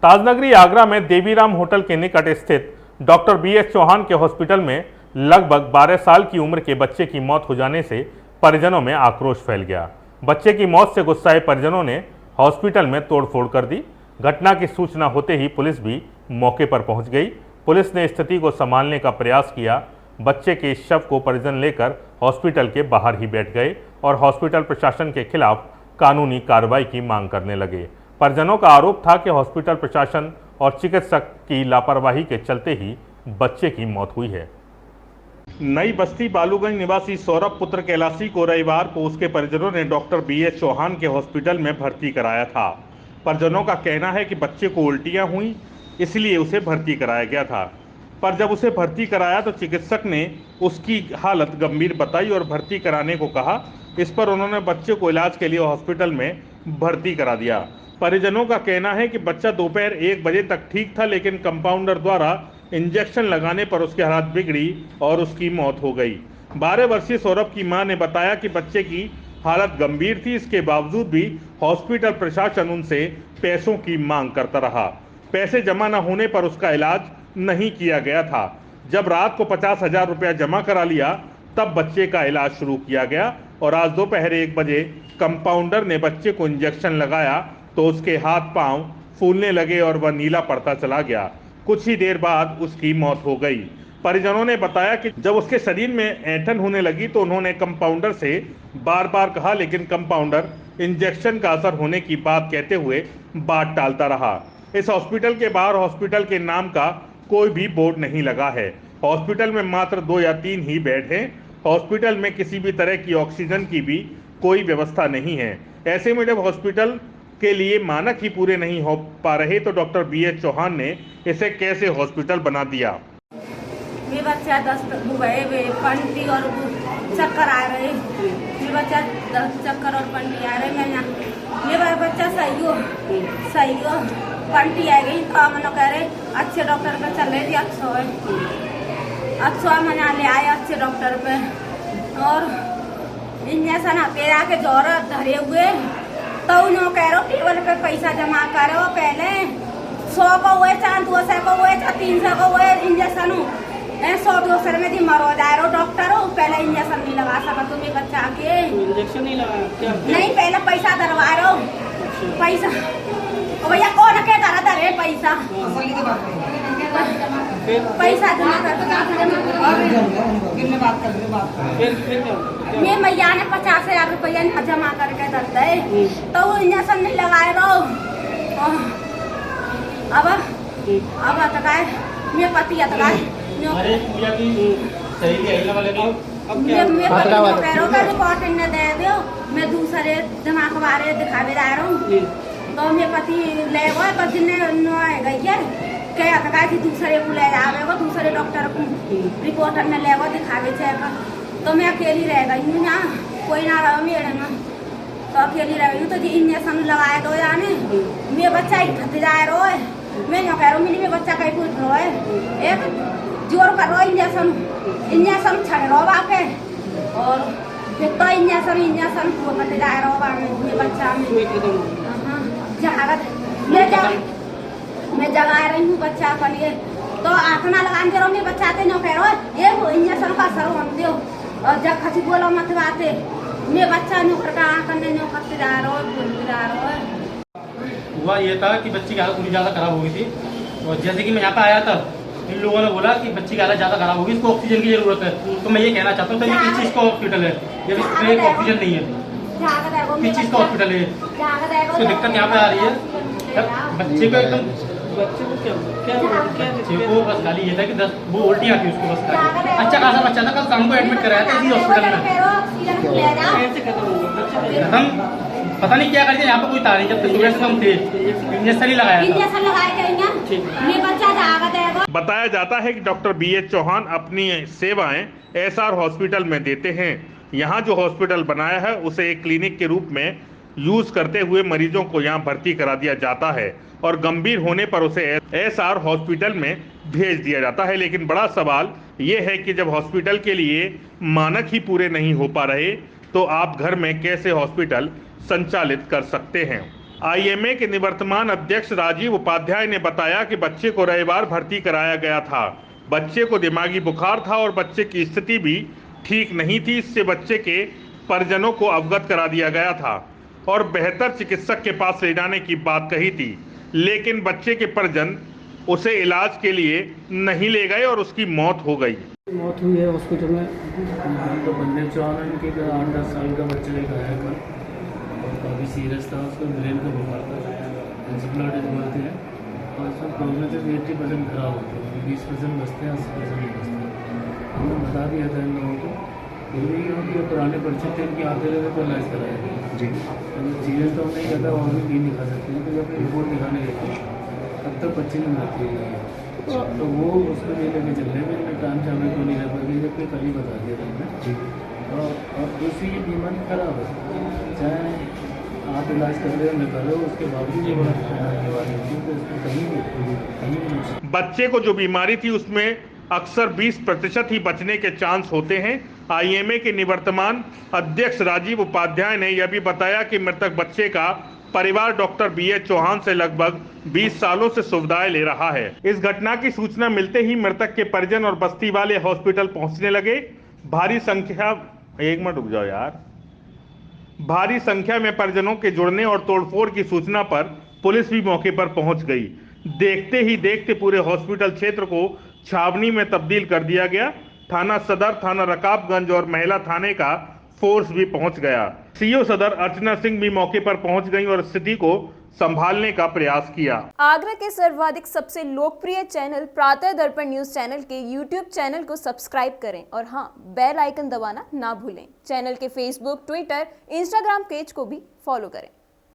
ताजनगरी आगरा में देवीराम होटल के निकट स्थित डॉक्टर BH चौहान के हॉस्पिटल में लगभग 12 साल की उम्र के बच्चे की मौत हो जाने से परिजनों में आक्रोश फैल गया। बच्चे की मौत से गुस्साए परिजनों ने हॉस्पिटल में तोड़फोड़ कर दी। घटना की सूचना होते ही पुलिस भी मौके पर पहुंच गई। पुलिस ने स्थिति को संभालने का प्रयास किया। बच्चे के शव को परिजन लेकर हॉस्पिटल के बाहर ही बैठ गए और हॉस्पिटल प्रशासन के खिलाफ कानूनी कार्रवाई की मांग करने लगे। परिजनों का आरोप था कि हॉस्पिटल प्रशासन और चिकित्सक की लापरवाही के चलते ही बच्चे की मौत हुई है। नई बस्ती बालूगंज निवासी सौरभ पुत्र कैलाशी को रविवार को उसके परिजनों ने डॉक्टर BH चौहान के हॉस्पिटल में भर्ती कराया था। परिजनों का कहना है कि बच्चे को उल्टियां हुई, इसलिए उसे भर्ती कराया गया था। पर जब उसे भर्ती कराया तो चिकित्सक ने उसकी हालत गंभीर बताई और भर्ती कराने को कहा। इस पर उन्होंने बच्चे को इलाज के लिए हॉस्पिटल में भर्ती करा दिया। परिजनों का कहना है कि बच्चा दोपहर 1 बजे तक ठीक था, लेकिन कंपाउंडर द्वारा इंजेक्शन लगाने पर उसकी हालत बिगड़ी और उसकी मौत हो गई। 12 वर्षीय सौरभ की मां ने बताया कि बच्चे की हालत गंभीर थी, इसके बावजूद भी हॉस्पिटल प्रशासन उनसे पैसों की मांग करता रहा। पैसे जमा न होने पर उसका इलाज नहीं किया गया था। जब रात को 50,000 रुपया जमा करा लिया तब बच्चे का इलाज शुरू किया गया और आज दोपहर 1 बजे कंपाउंडर ने बच्चे को इंजेक्शन लगाया तो उसके हाथ पांव फूलने लगे और वह नीला पड़ता चला गया। कुछ ही देर बाद उसकी मौत हो गई। परिजनों ने बताया कि जब उसके शरीर में ऐंठन होने लगी तो उन्होंने कंपाउंडर से बार बार कहा, लेकिन कंपाउंडर इंजेक्शन का असर होने की बात कहते हुए बात टालता रहा। इस हॉस्पिटल के बाहर हॉस्पिटल के नाम का कोई भी बोर्ड नहीं लगा है। हॉस्पिटल में मात्र 2 या 3 ही बेड हैं। हॉस्पिटल में किसी भी तरह की ऑक्सीजन की भी कोई व्यवस्था नहीं है। ऐसे में जब हॉस्पिटल के लिए मानक ही पूरे नहीं हो पा रहे तो डॉक्टर BH चौहान ने इसे कैसे हॉस्पिटल बना दिया। मेरे बच्चा 10 पंटी और चक्कर आ रहे, मेरे बच्चा 10 चक्कर और पंटी आ रहे। मेरा बच्चा सही हो पंटी आ गई तो मैंने कह रहे अच्छे डॉक्टर पे चल रहे थे। अच्छा मैंने ले आए अच्छे डॉक्टर पे और इंजेक्शन पे आके जोर धरे हुए तो उन्होंने कह रहे टेबल पे पैसा जमा करो। पहले 100 को हुए, 200 को हुए, 300 को हुए इंजेक्शन 100-200 में दी मरो जा रहे हो डॉक्टर हो। पहले इंजेक्शन नहीं लगा सका तुम्हें बच्चा के इंजेक्शन नहीं लगा क्या? नहीं पहले पैसा दरवा रहे हो पैसा भैया कौन के करा दे पैसा पैसा जमा मैं मैया ने 50,000 रुपया जमा करके दे तो वो इंजेक्शन नहीं लगाए रहो। अब अतकाए मेरे पति अतकाए रिपोर्ट ने दे दो। मैं दूसरे जमा कबारे दिखावे जा रहा हूँ तो मेरे पति ले गए पर जिन्हें गई है क्या अतकाए थी दूसरे को ले जावे वो दूसरे डॉक्टर को रिपोर्टर ने ले गए दिखावे जाएगा तो मैं अकेली रह गई हूँ ना, कोई ना रहा मेरे में तो अकेली रह गई हूँ। तो जी इंजेक्शन लगाए दो यानी मेरा बच्चा ही थक जाए रोए। मैं जो कह रहा हूँ मेरे बच्चा कहीं कुछ रोए एक जोर कर रो इंजेक्शन छड़ रो बाके और फिर तो इंजेक्शन को मत जाए रो मेरे बच्चा मैं जगा रही हूँ बच्चा के लिए तो आखना लगा दे रहा मेरे बच्चा नो कह रहा ये इंजेक्शन का असर होने दो और जब खसी बोलो मत बाते मेरे बच्चा नौकर का करने नौकर जा रहा हुआ ये था कि बच्ची की हालत पूरी ज़्यादा खराब हो गई थी और जैसे कि मैं यहाँ पे आया था इन लोगों ने बोला कि बच्ची की हालत ज़्यादा खराब होगी, इसको ऑक्सीजन की जरूरत है। तो मैं ये कहना चाहता हूँ तो किस चीज़ का हॉस्पिटल है जब इसमें ऑक्सीजन नहीं है? किस चीज़ का हॉस्पिटल है? तो दिक्कत यहाँ पे आ रही है बच्चे को एकदम बच्चे को बस खाली ये था कि 10 वो उल्टी आती उसको बस खाली। अच्छा खासा बच्चा था, कल शाम को एडमिट कराया था इसी हॉस्पिटल में। हम पता नहीं क्या करते, यहाँ पे कोई तारीख जब सुबह से हम थे इंजेक्शन ही लगाया था। बताया जाता है कि डॉक्टर BH चौहान अपनी सेवाएं SR हॉस्पिटल में देते हैं। यहाँ जो हॉस्पिटल बनाया है उसे एक क्लिनिक के रूप में यूज करते हुए मरीजों को यहाँ भर्ती करा दिया जाता है और गंभीर होने पर उसे SR हॉस्पिटल में भेज दिया जाता है। लेकिन बड़ा सवाल ये है कि जब हॉस्पिटल के लिए मानक ही पूरे नहीं हो पा रहे तो आप घर में कैसे हॉस्पिटल संचालित कर सकते हैं। आईएमए के निवर्तमान अध्यक्ष राजीव उपाध्याय ने बताया कि बच्चे को रविवार भर्ती कराया गया था। बच्चे को दिमागी बुखार था और बच्चे की स्थिति भी ठीक नहीं थी। इससे बच्चे के परिजनों को अवगत करा दिया गया था और बेहतर चिकित्सक के पास ले जाने की बात कही थी, लेकिन बच्चे के परिजन उसे इलाज के लिए नहीं ले गए और उसकी मौत हो गई। मौत हुई है हॉस्पिटल में। तो बंदे 8-10 साल का बच्चा एक आया था और काफ़ी सीरियस था, उसको ब्रेन का बुखार था, एंसेफेलाइटिस बोलते हैं और उसमें प्रोग्नोसिस 80% खराब होती है, 20% बचते हैं, 80% नहीं बचते। हमने बता दिया था इन लोगों को, फिर भी उनके पुराने परिचित थे, उनकी आते रहते तो इलाज कराया जी। सीरियस तो नहीं कहता और भी नहीं दिखा सकते हैं, तो जब रिपोर्ट दिखाने गए थे तब तक बच्चे ने मृत्यु हुई है। तो वो उसको ये लेके चल रहे हैं, टाइम जाने को नहीं रह पाएगी, जब फिर कल ही बता दिया था। और दूसरी ये बीमारी खराब है, चाहे आप इलाज कर रहे हो न कर रहे हो, उसके बावजूद ये बड़ा खतरनाक बीमारी होती है, तो उसमें कहीं भी बच्चे को जो बीमारी थी उसमें अक्सर 20% ही बचने के चांस होते हैं। आईएमए के निवर्तमान अध्यक्ष राजीव उपाध्याय ने यह भी बताया कि मृतक बच्चे का परिवार डॉक्टर BH चौहान से लगभग 20 सालों से सुविधाएं ले रहा है। इस घटना की सूचना मिलते ही मृतक के परिजन और बस्ती वाले हॉस्पिटल पहुंचने लगे। भारी संख्या में परिजनों के जुड़ने और तोड़फोड़ की सूचना पर पुलिस भी मौके पर पहुंच गई। देखते ही देखते पूरे हॉस्पिटल क्षेत्र को छावनी में तब्दील कर दिया गया। थाना सदर, थाना रकाबगंज और महिला थाने का फोर्स भी पहुंच गया। सीओ सदर अर्चना सिंह भी मौके पर पहुंच गई और स्थिति को संभालने का प्रयास किया। आगरा के सर्वाधिक सबसे लोकप्रिय चैनल प्रातः दर्पण न्यूज चैनल के YouTube चैनल को सब्सक्राइब करें और हाँ, बेल आइकन दबाना ना भूलें। चैनल के फेसबुक, ट्विटर, इंस्टाग्राम पेज को भी फॉलो करें।